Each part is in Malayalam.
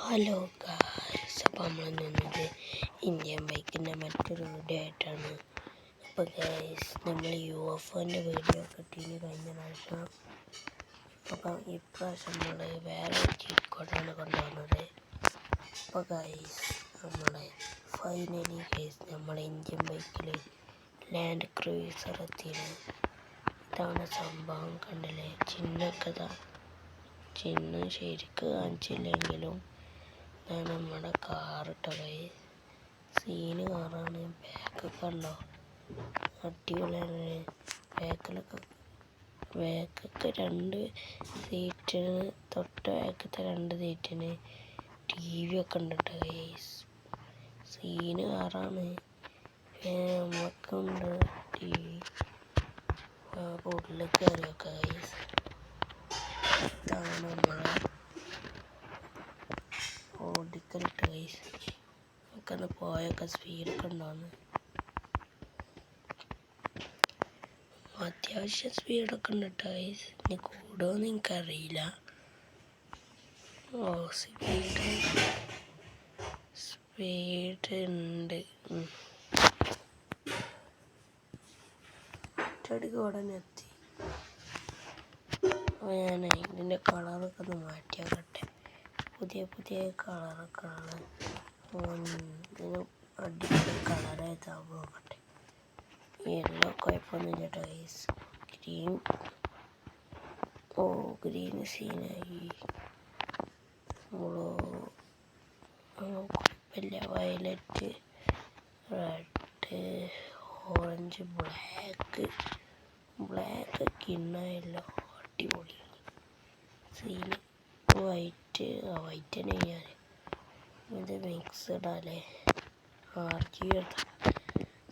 ഹലോ ഗായ്സ്, അപ്പോൾ നമ്മൾ നിന്നത് ഇന്ത്യൻ ബൈക്കിൻ്റെ മറ്റൊരു വീഡിയോ ആയിട്ടാണ്. അപ്പോൾ ഗായ്സ്, നമ്മൾ UFOൻ്റെ വീഡിയോ കിട്ടിയതിന് കഴിഞ്ഞ പ്രാവശ്യം. അപ്പം ഇപ്രാവശ്യം നമ്മൾ വേറെ ചീറ്റ് കോഡാണ് കൊണ്ടുവന്നത്. അപ്പോൾ ഗായ്സ്, നമ്മളെ ഫൈനലി ഗായ്സ് നമ്മളെ ഇന്ത്യൻ ബൈക്കിൽ ലാൻഡ് ക്രൂയിസർ എത്തിയത്. ഇതാണ് സംഭവം, കണ്ടില്ലേ? ചിഹ്നം ശരിക്ക് കാണിച്ചില്ലെങ്കിലും ഇതാണ് നമ്മുടെ കാറിട്ട ഗൈസ്. സീന് കാറാണ്. ബാക്കൊക്കെ ഉണ്ടോ? അടിപൊളിയാണ്. ബാക്കൊക്കെ 2 സീറ്റിന് തൊട്ട് ബാക്കത്തെ 2 സീറ്റിന് TV ഒക്കെ ഉണ്ട് കേട്ടോ ഗൈസ്. സീന് കാറാണ്. നമുക്കുണ്ട് TV. ഉള്ളിൽ കയറിയൊക്കെ ഗൈസ്. ഇതാണ് നമ്മളെ ഓടിക്കലിട്ട് ഗൈസ്. നമുക്കന്ന് പോയൊക്കെ സ്പീഡൊക്കെ ഉണ്ടാവുന്നു. അത്യാവശ്യം സ്പീഡൊക്കെ ഉണ്ട് കേട്ടോ ഗൈസ്. ഇനി കൂടുമെന്ന് എനിക്കറിയില്ല. സ്പീഡ് ഉണ്ട്. ഒറ്റയടിക്ക് ഉടനെ എത്തി. അപ്പോൾ ഞാൻ ഇതിൻ്റെ കളറൊക്കെ ഒന്ന് മാറ്റിയാക്കട്ടെ. പുതിയ കളറൊക്കെ ആണ്. ഇതിന് അടിപൊളി കളറായിട്ടാകും നോക്കട്ടെ. യെല്ലോ കുഴപ്പമൊന്നുമില്ല കേട്ടോ ഗൈസ്. ഗ്രീൻ സീനായി. കുഴപ്പമില്ല. വയലറ്റ്, റെഡ്, ഓറഞ്ച്, ബ്ലാക്ക് കിണ്ണായല്ലോ. അടിപൊളി സീന്. വൈറ്റ് തന്നെ ഞാൻ ഇത് മിക്സഡ് അല്ലേ.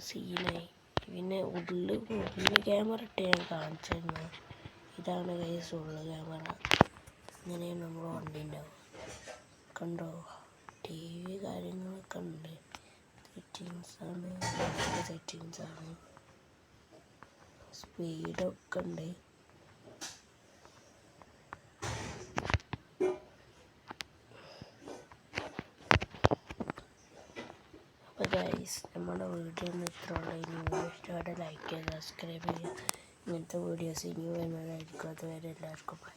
സീനായി. പിന്നെ ഉള്ളിൽ ക്യാമറ ഇട്ട് ഞാൻ കാണിച്ചിരുന്നു. ഇതാണ് ഗൈസ് ഉള്ള ക്യാമറ. ഇങ്ങനെയാണ് നമ്മൾ വണ്ടി ഉണ്ടാവും. കണ്ടോ? TV കാര്യങ്ങളൊക്കെ ഉണ്ട്. സെറ്റിങ്സാണ്. സ്പീഡൊക്കെ ഉണ്ട്. അപ്പോൾ ഗൈസ്, നമ്മുടെ വീഡിയോ ഒന്ന് ഇത്ര ഉള്ളൂ. ഇനി വീഡിയോ ഇഷ്ടമായിട്ട് ലൈക്ക് ചെയ്യുക, സബ്സ്ക്രൈബ് ചെയ്യുക. ഇങ്ങനത്തെ വീഡിയോസ് ഇനി വരുന്നതായിരിക്കും. അതുവരെ എല്ലാവർക്കും ബൈ.